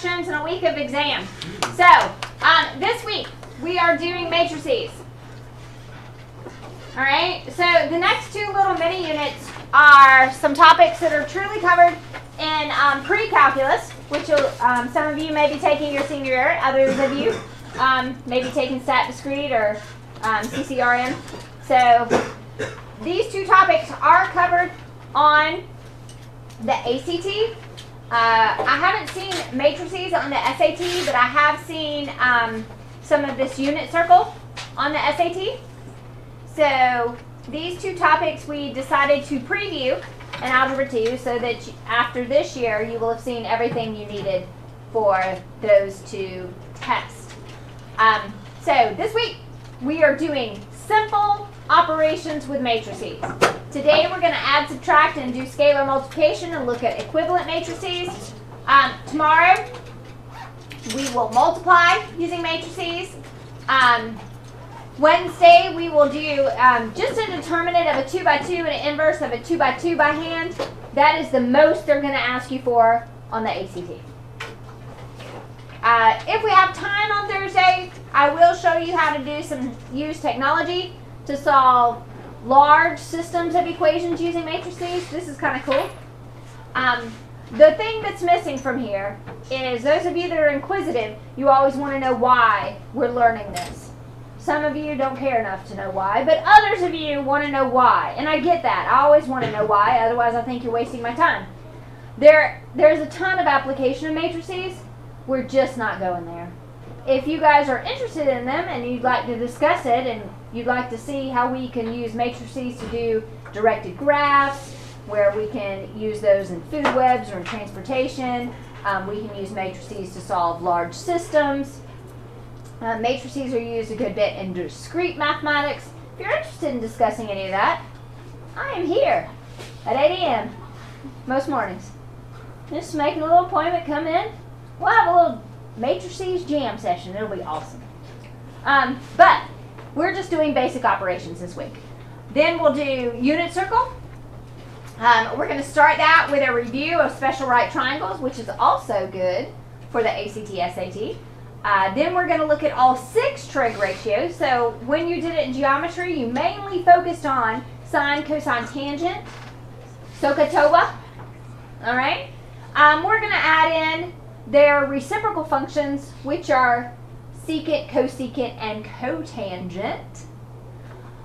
introductions and a week of exams. So, this week we are doing matrices. All right, so the next two little mini units are some topics that are truly covered in pre-calculus, which some of you may be taking your senior year, others of you may be taking stat discrete or CCRM. So these two topics are covered on the ACT. I haven't seen matrices on the SAT, but I have seen some of this unit circle on the SAT. So these two topics we decided to preview in Algebra 2 so that after this year you will have seen everything you needed for those two tests. So this week we are doing simple operations with matrices. Today we're going to add, subtract, and do scalar multiplication and look at equivalent matrices. Tomorrow we will multiply using matrices. Wednesday we will do just a determinant of a 2 by 2 and an inverse of a 2 by 2 by hand. That is the most they're going to ask you for on the ACT. If we have time on Thursday, I will show you how to use technology to solve large systems of equations using matrices. This is kind of cool. The thing that's missing from here is those of you that are inquisitive, you always want to know why we're learning this. Some of you don't care enough to know why, but others of you want to know why. And I get that. I always want to know why, otherwise I think you're wasting my time. There's a ton of application of matrices. We're just not going there. If you guys are interested in them and you'd like to discuss it and you'd like to see how we can use matrices to do directed graphs, where we can use those in food webs or in transportation, we can use matrices to solve large systems. Matrices are used a good bit in discrete mathematics. If you're interested in discussing any of that, I am here at 8 a.m. most mornings. Just make a little appointment, come in. We'll have a little matrices jam session. It'll be awesome. But we're just doing basic operations this week. Then we'll do unit circle. We're going to start that with a review of special right triangles, which is also good for the ACT, SAT. Then we're going to look at all 6 trig ratios. So when you did it in geometry, you mainly focused on sine, cosine, tangent, SOHCAHTOA. All right. We're going to add in their reciprocal functions, which are secant, cosecant, and cotangent.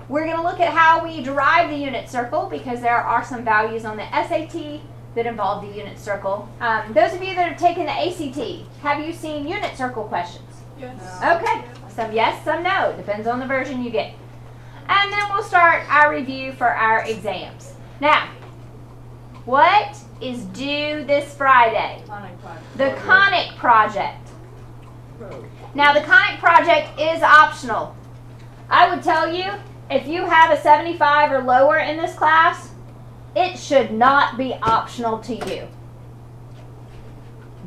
We're going to look at how we derive the unit circle because there are some values on the SAT that involve the unit circle. Those of you that have taken the ACT, have you seen unit circle questions? Yes. Okay. Some yes, some no. Depends on the version you get. And then we'll start our review for our exams. Now, what is due this Friday? The conic project. Now, the conic project is optional. I would tell you, if you have a 75 or lower in this class, it should not be optional to you.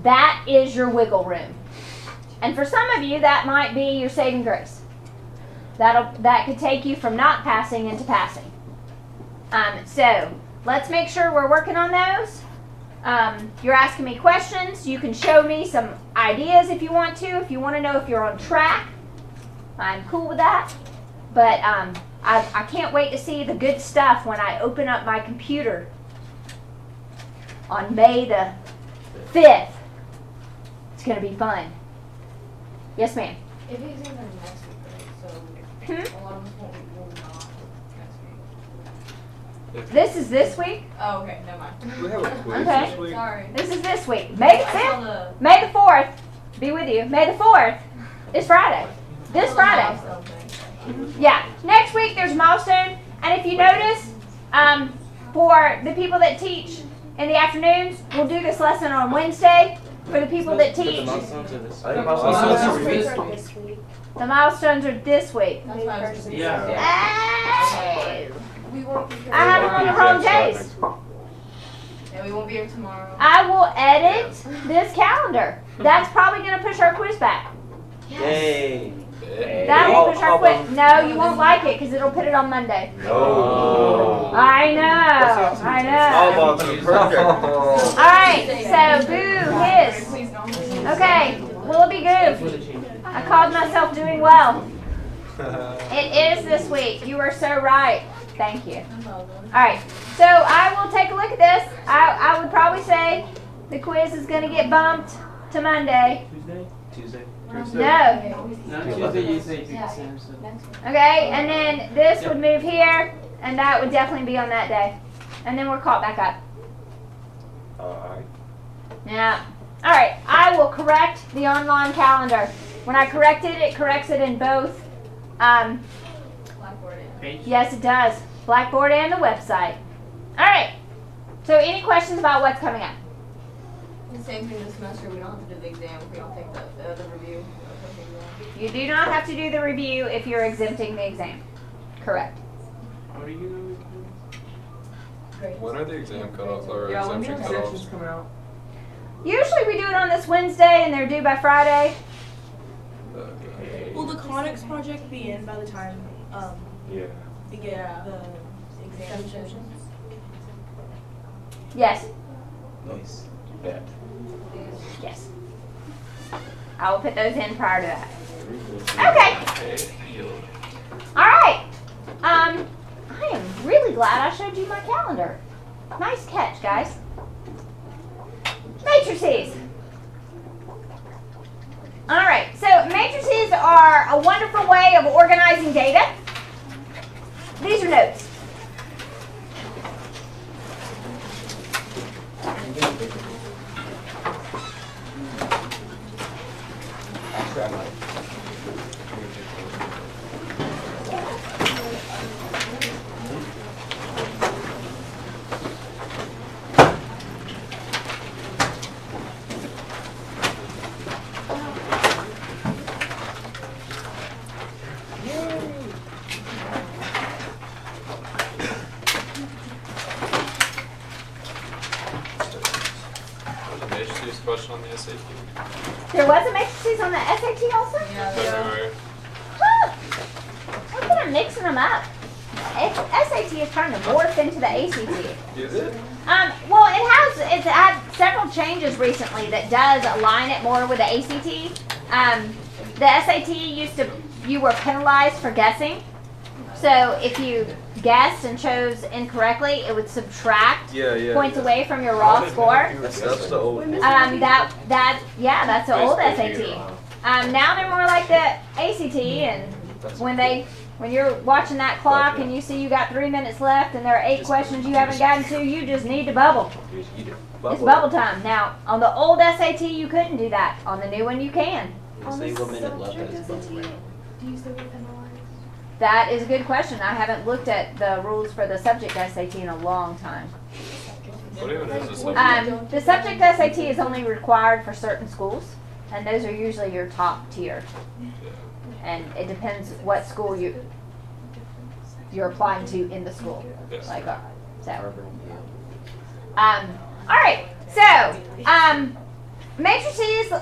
That is your wiggle room. And for some of you, that might be your saving grace. That could take you from not passing into passing. So let's make sure we're working on those. You're asking me questions. You can show me some ideas if you want to. If you want to know if you're on track, I'm cool with that. But I can't wait to see the good stuff when I open up my computer on May the 5th. It's going to be fun. Yes, ma'am. If the exams are next week, right? So a lot of us will not next week. This is this week? Oh, okay, never mind. We have a quiz Okay. this week. Sorry. This is this week. May the I saw 5th? May the 4th. Be with you. May the 4th is Friday. This Friday. Yeah. Next week there's milestone. And if you notice, for the people that teach in the afternoons, we'll do this lesson on Wednesday. For the people that teach, I think the milestones are this week. That's why I was just Hey! We won't be here. I have them on the wrong days. Yeah, we won't be here tomorrow. I will edit this calendar. That's probably going to push our quiz back. Yay. That will push our quiz. No, you won't like it because it'll put it on Monday. No. I know. I know. All about the perfect. All right. So boo, hiss. Please don't. Okay, Willoughby Goof. I called myself doing well. It is this week. You are so right. Thank you. Alright, so I will take a look at this. I would probably say the quiz is going to get bumped to Monday. Tuesday. No. Tuesday you say Sam. Okay, and then this would move here, and that would definitely be on that day. And then we're caught back up. Alright. Yeah. Alright, I will correct the online calendar. When I correct it, it corrects it in both. Blackboard in. Yes, it does. Blackboard and the website. Alright. So any questions about what's coming up? The same thing this semester, we don't have to do the exam, we don't take the review. You do not have to do the review if you're exempting the exam. Correct. What are you doing? Great. When are the exam cutoffs or Yeah, when the exemption exemptions cutoffs? come out. Usually we do it on this Wednesday and they're due by Friday. Will the Conics project be in by the time Yeah. we get the exemptions? Yes. Nice. Yeah. Yes. I will put those in prior to that. Okay. All right. I am really glad I showed you my calendar. Nice catch, guys. Matrices. All right. So matrices are a wonderful way of organizing data. These are notes. Matrices question on the SAT. There was a matrices on the SAT also? February. Huh. Look at them mixing them up. SAT is trying to morph into the ACT. Is it? Well, it's had several changes recently that does align it more with the ACT. The SAT you were penalized for guessing. So if you guessed and chose incorrectly, it would subtract points away from your raw score. That's the old. That's the old SAT. Now they're more like the ACT, and when you're watching that clock and you see you got 3 minutes left and there are 8 questions you haven't gotten to, you just need to bubble. It's bubble time. Now, on the old SAT, you couldn't do that. On the new one, you can. Say 1 minute left. That's bubble. Do you still get penalized? That is a good question. I haven't looked at the rules for the subject SAT in a long time. What even is a subject? The subject SAT is only required for certain schools, and those are usually your top tier. And it depends what school you're applying to in the school. Yes. Like, all right. So, matrices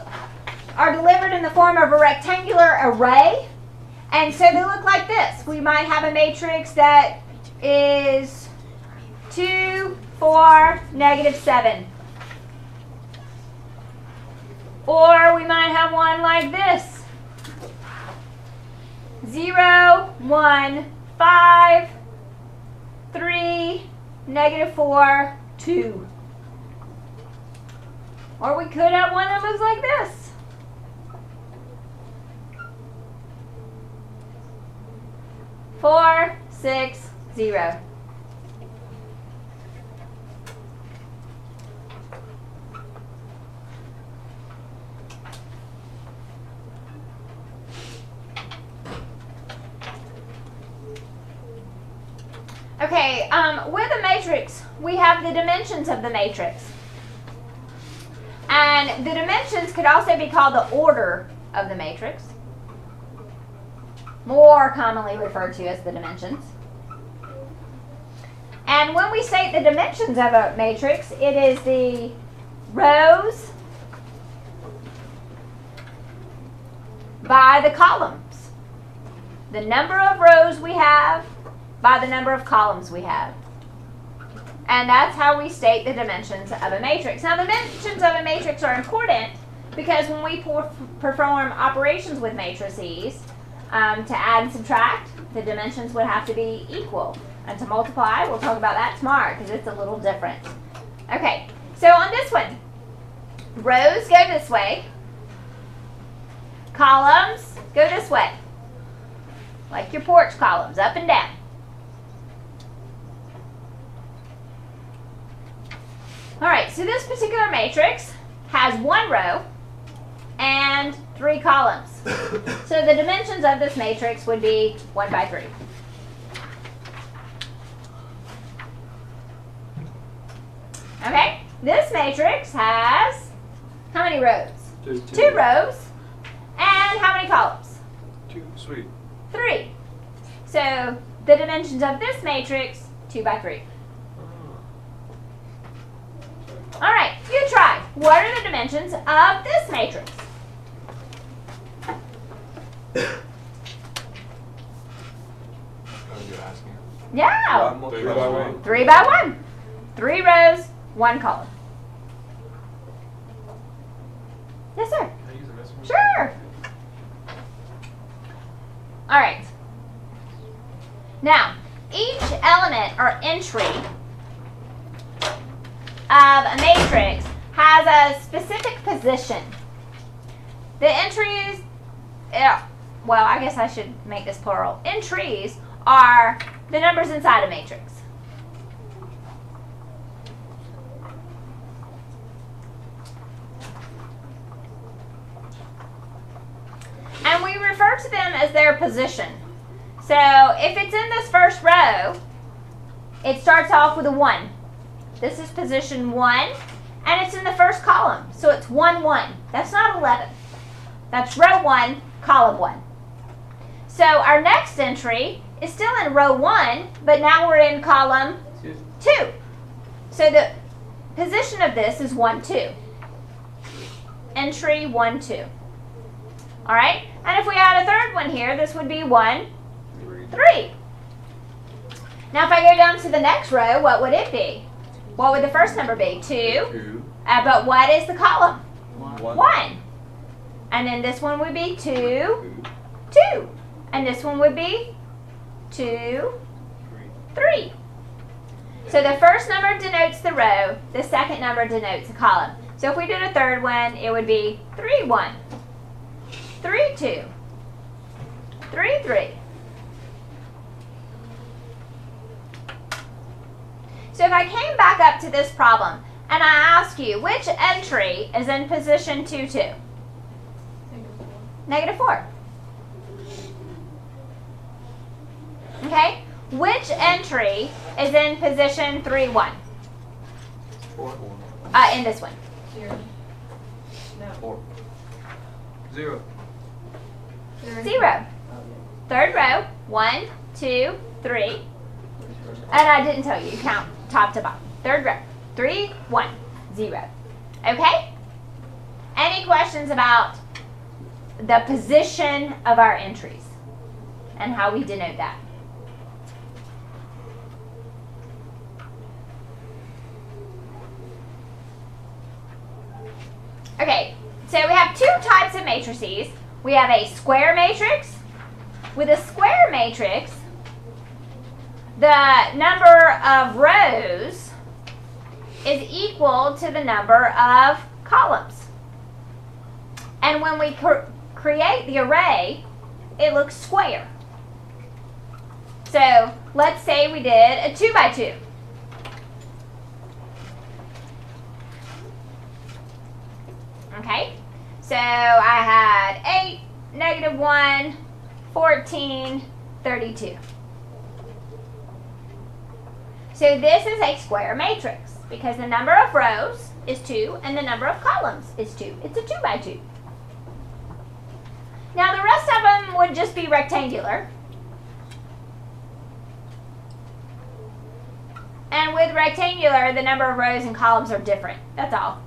are delivered in the form of a rectangular array. And so they look like this. We might have a matrix that is 2, 4, -7. Or we might have one like this. 0, 1, 5, 3, -4, 2. Or we could have one that looks like this. 4, 6, 0. Okay, with a matrix, we have the dimensions of the matrix. And the dimensions could also be called the order of the matrix, more commonly referred to as the dimensions. And when we state the dimensions of a matrix, it is the rows by the columns. The number of rows we have by the number of columns we have. And that's how we state the dimensions of a matrix. Now, the dimensions of a matrix are important because when we perform operations with matrices, to add and subtract, the dimensions would have to be equal. And to multiply, we'll talk about that tomorrow because it's a little different. Okay, so on this one, rows go this way, columns go this way, like your porch columns, up and down. All right, so this particular matrix has 1 row and 3 columns. So the dimensions of this matrix would be 1 by 3. Okay, this matrix has how many rows? 2 rows. And how many columns? 2. Sweet. 3. So the dimensions of this matrix, 2 by 3. All right, you try. What are the dimensions of this matrix? What are you asking? Yeah. 3 by 1. 3 by 1. 3 rows, 1 column. Yes, sir. Can I use the rest of Sure. All right. Now, each element or entry of a matrix has a specific position. The entries, well, I guess I should make this plural. Entries are the numbers inside a matrix. And we refer to them as their position. So if it's in this first row, it starts off with a 1. This is position 1, and it's in the first column. So it's 1, 1. That's not 11. That's row 1, column 1. So our next entry is still in row 1, but now we're in column 2. So the position of this is 1, 2. Entry 1, 2. All right? And if we add a third one here, this would be 1, 3. Now if I go down to the next row, what would it be? What would the first number be? 2. But what is the column? 1. And then this one would be 2, 2. And this one would be 2, 3. So the first number denotes the row. The second number denotes the column. So if we did a third one, it would be 3, 1. 3, 2. 3, 3. So if I came back up to this problem and I ask you which entry is in position 2, 2? Negative 4. Okay? Which entry is in position 3, 1? 4. In this one. 0. No. 4. 0. 0. Third row. 1, 2, 3. And I didn't tell you. You count top to bottom. Third row. 3, 1, 0. Okay? Any questions about the position of our entries and how we denote that? Okay, so we have 2 types of matrices. We have a square matrix. With a square matrix, the number of rows is equal to the number of columns. And when we create the array, it looks square. So let's say we did a 2 by 2. Okay, so I had 8, negative 1, 14, 32. So this is a square matrix because the number of rows is 2 and the number of columns is 2. It's a 2 by 2. Now the rest of them would just be rectangular. And with rectangular, the number of rows and columns are different. That's all.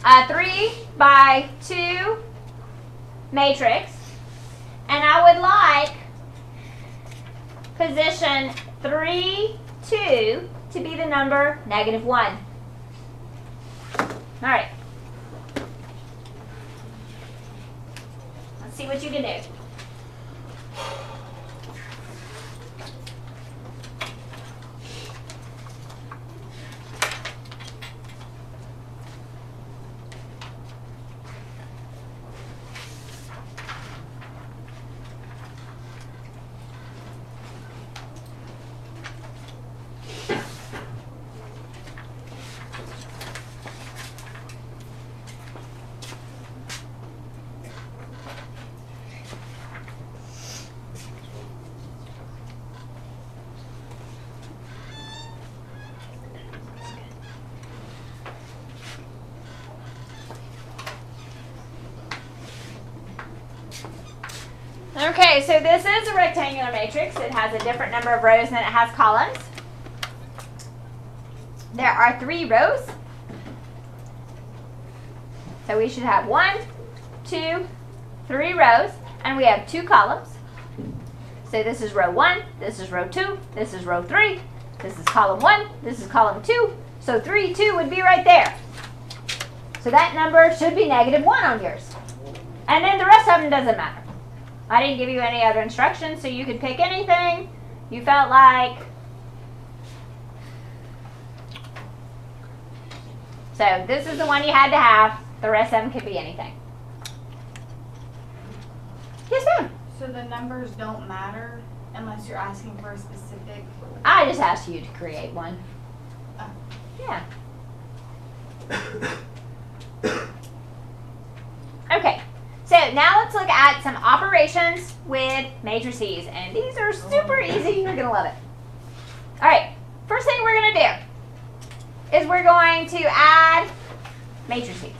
a 3 by 2 matrix, and I would like position 3, 2 to be the number -1. All right. Let's see what you can do. Okay, so this is a rectangular matrix. It has a different number of rows than it has columns. There are 3 rows. So we should have 1, 2, 3 rows, and we have 2 columns. So this is row 1, this is row 2, this is row 3, this is column 1, this is column 2. So 3, 2 would be right there. So that number should be -1 on yours. And then the rest of them doesn't matter. I didn't give you any other instructions, so you could pick anything you felt like. So this is the one you had to have. The rest of them could be anything. Yes, ma'am. So the numbers don't matter unless you're asking for a specific. I just asked you to create one. Oh. Yeah. Okay. So now let's look at some operations with matrices, and these are super easy. You're gonna love it. All right. First thing we're gonna do is we're going to add matrices.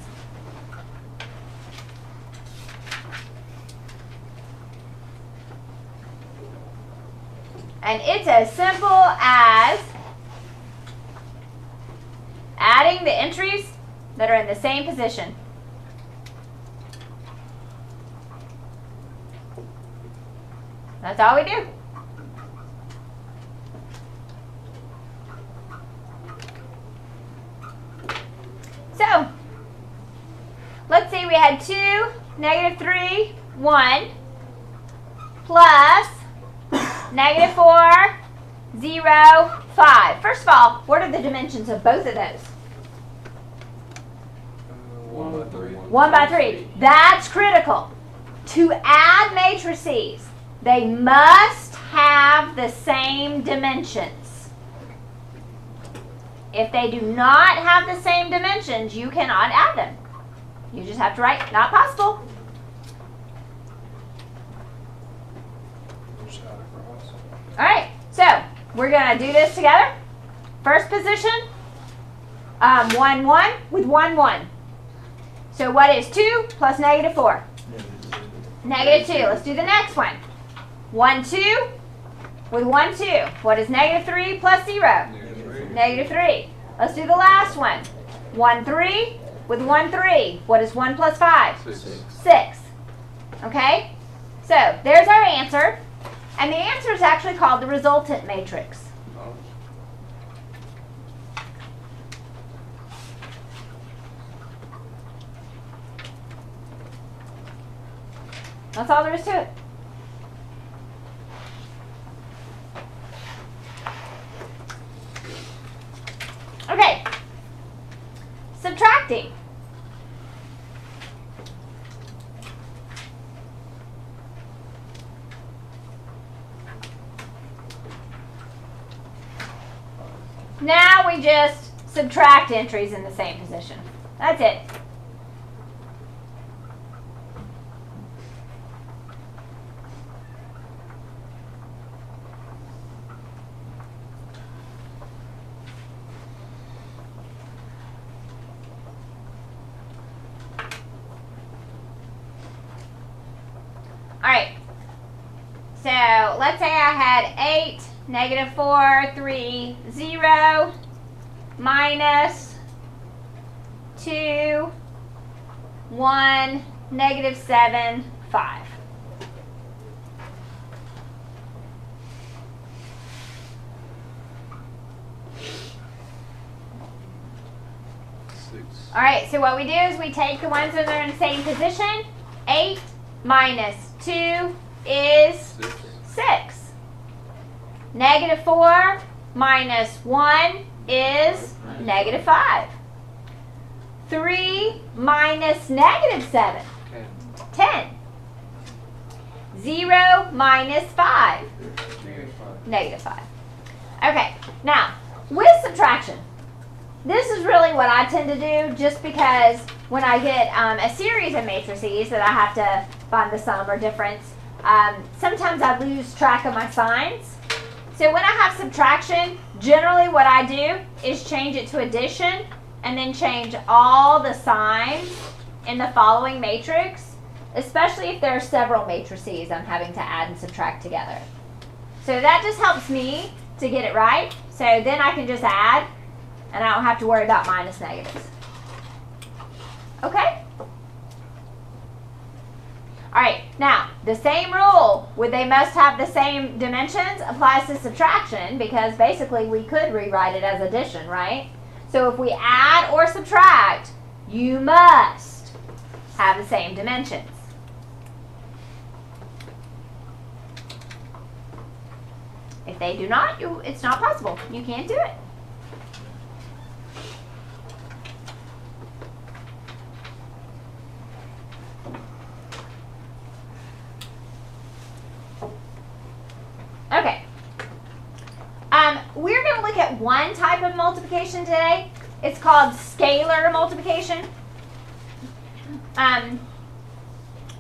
And it's as simple as adding the entries that are in the same position. That's all we do. So, let's see, we had 2, -3, 1, plus -4, 0, 5. First of all, what are the dimensions of both of those? 1 by 3. 1 by 3. That's critical. To add matrices, they must have the same dimensions. If they do not have the same dimensions, you cannot add them. You just have to write, not possible. All right, so we're going to do this together. First position, 1, 1 with 1, 1. So what is 2 plus -4? -2. Let's do the next one. 1, 2 with 1, 2. What is -3 plus 0? -3. Let's do the last one. 1, 3 with 1, 3. What is 1 plus 5? 6. Okay? So there's our answer. And the answer is actually called the resultant matrix. That's all there is to it. Okay. Subtracting. Now we just subtract entries in the same position. That's it. All right. So let's say I had 8, -4, 3, 0, minus 2, 1, negative 7, 5. All right, so what we do is we take the ones that are in the same position. 8 minus 2 is 6. Negative 4 minus 1 is negative 5. 3 minus negative 7, 10. 0 minus 5, negative 5. Okay, now with subtraction, this is really what I tend to do just because when I get a series of matrices that I have to find the sum or difference, sometimes I lose track of my signs. So when I have subtraction, generally what I do is change it to addition and then change all the signs in the following matrix, especially if there are several matrices I'm having to add and subtract together. So that just helps me to get it right. So then I can just add and I don't have to worry about minus negatives. Okay? All right, now the same rule, would they must have the same dimensions, applies to subtraction because basically we could rewrite it as addition, right? So if we add or subtract, you must have the same dimensions. If they do not, it's not possible. You can't do it. Okay. We're going to look at one type of multiplication today. It's called scalar multiplication.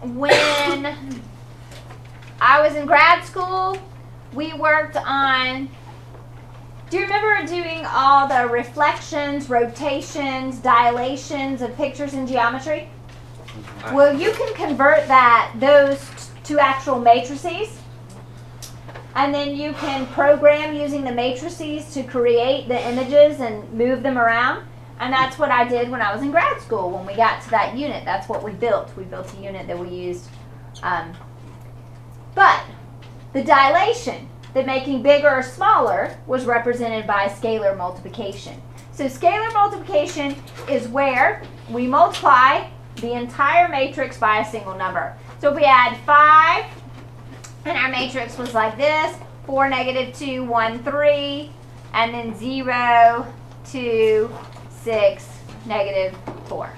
When I was in grad school, we worked on, do you remember doing all the reflections, rotations, dilations of pictures in geometry? Well, you can convert those to actual matrices. And then you can program using the matrices to create the images and move them around. And that's what I did when I was in grad school. When we got to that unit, that's what we built. We built a unit that we used. But the dilation, the making bigger or smaller, was represented by scalar multiplication. So scalar multiplication is where we multiply the entire matrix by a single number. So if we add 5, and our matrix was like this, 4, negative 2, 1, 3, and then 0, 2, 6, negative 4.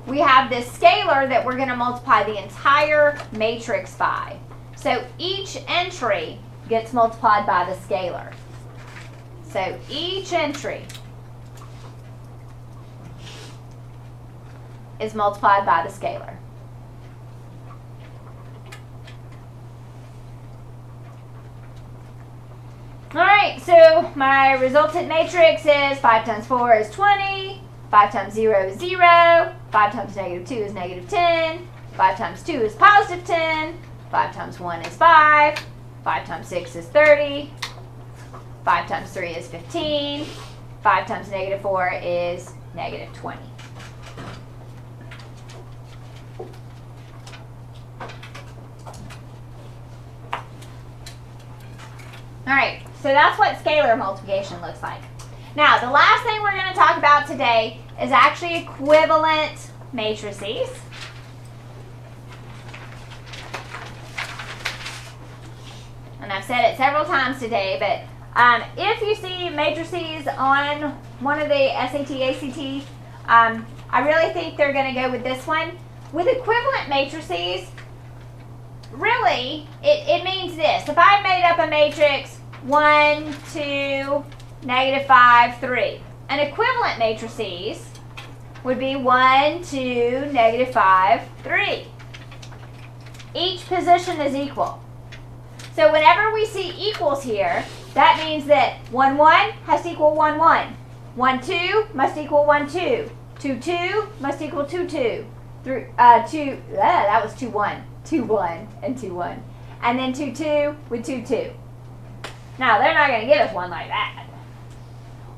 We have this scalar that we're going to multiply the entire matrix by. So each entry gets multiplied by the scalar. So each entry is multiplied by the scalar. All right, so my resultant matrix is 5 times 4 is 20, 5 times 0 is 0, 5 times negative 2 is negative 10, 5 times 2 is positive 10, 5 times 1 is 5, 5 times 6 is 30, 5 times 3 is 15, 5 times negative 4 is negative 20. All right, so that's what scalar multiplication looks like. Now, the last thing we're going to talk about today is actually equivalent matrices. And I've said it several times today, but if you see matrices on one of the SAT, ACT, I really think they're going to go with this one. With equivalent matrices, really, it means this. If I made up a matrix 1, 2, negative 5, 3, an equivalent matrices would be 1, 2, negative 5, 3. Each position is equal. So whenever we see equals here, that means that 1, 1 has to equal 1, 1. 1, 2 must equal 1, 2. 2, 2 must equal 2, 2. 3, 2, that was 2, 1. 2, 1 and 2, 1. And then 2, 2 with 2, 2. Now, they're not going to give us one like that.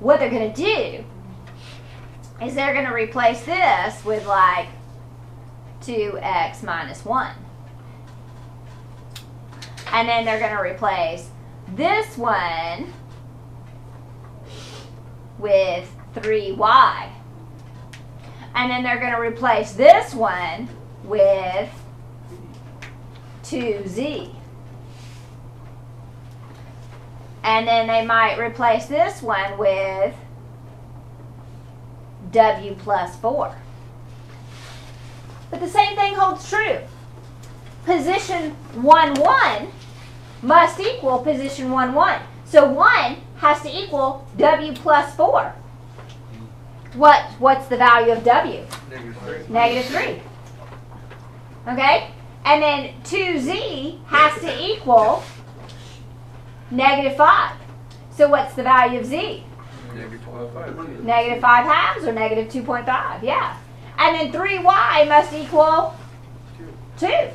What they're going to do is they're going to replace this with like 2x minus 1. And then they're going to replace this one with 3y. And then they're going to replace this one with 2z. And then they might replace this one with w plus 4. But the same thing holds true. Position 1, 1 must equal position 1, 1. So 1 has to equal w plus 4. What's the value of w? Negative 3. -3. Okay? And then 2z has to equal -5. So what's the value of z? Negative 12.5. -5 halves or -2.5, yeah. And then 3y must equal 2.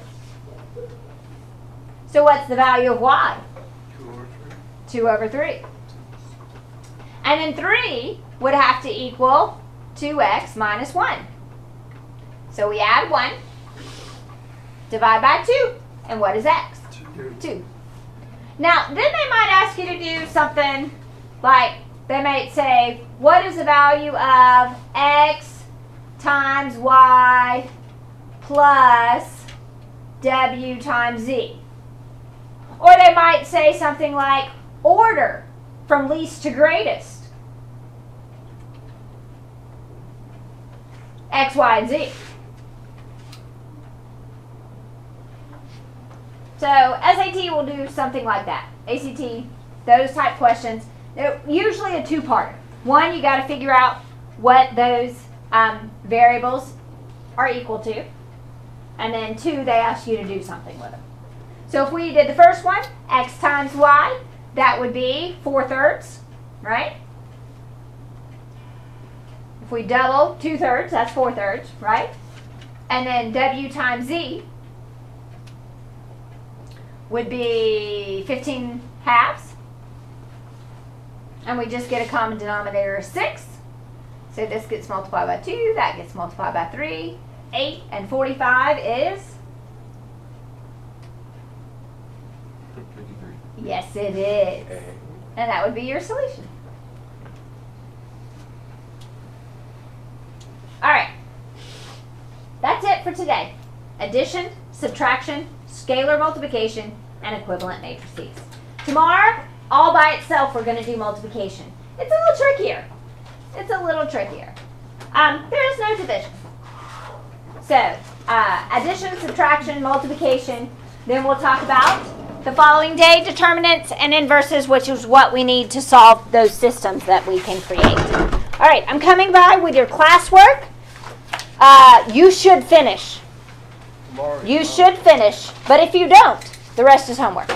So what's the value of y? 2 over 2 over 3. And then 3 would have to equal 2x minus 1. So we add 1, divide by 2, and what is x? 2. Now, then they might ask you to do something like, they might say, what is the value of x times y plus w times z? Or they might say something like, order from least to greatest. X, Y, and Z. So SAT will do something like that. ACT, those type questions. They're usually a two-parter. One, you got to figure out what those variables are equal to. And then 2, they ask you to do something with them. So if we did the first one, x times y, that would be 4/3, right? If we double 2/3, that's 4/3, right? And then w times z would be 15 halves. And we just get a common denominator of 6. So this gets multiplied by 2, that gets multiplied by 3. 8 and 45 is? 53. Yes, it is. Okay. And that would be your solution. All right. That's it for today. Addition, subtraction, scalar multiplication, and equivalent matrices. Tomorrow, all by itself, we're going to do multiplication. It's a little trickier. There is no division. So, addition, subtraction, multiplication. Then we'll talk about the following day, determinants and inverses, which is what we need to solve those systems that we can create. All right, I'm coming by with your classwork. You should finish. Tomorrow. You should finish, but if you don't, the rest is homework.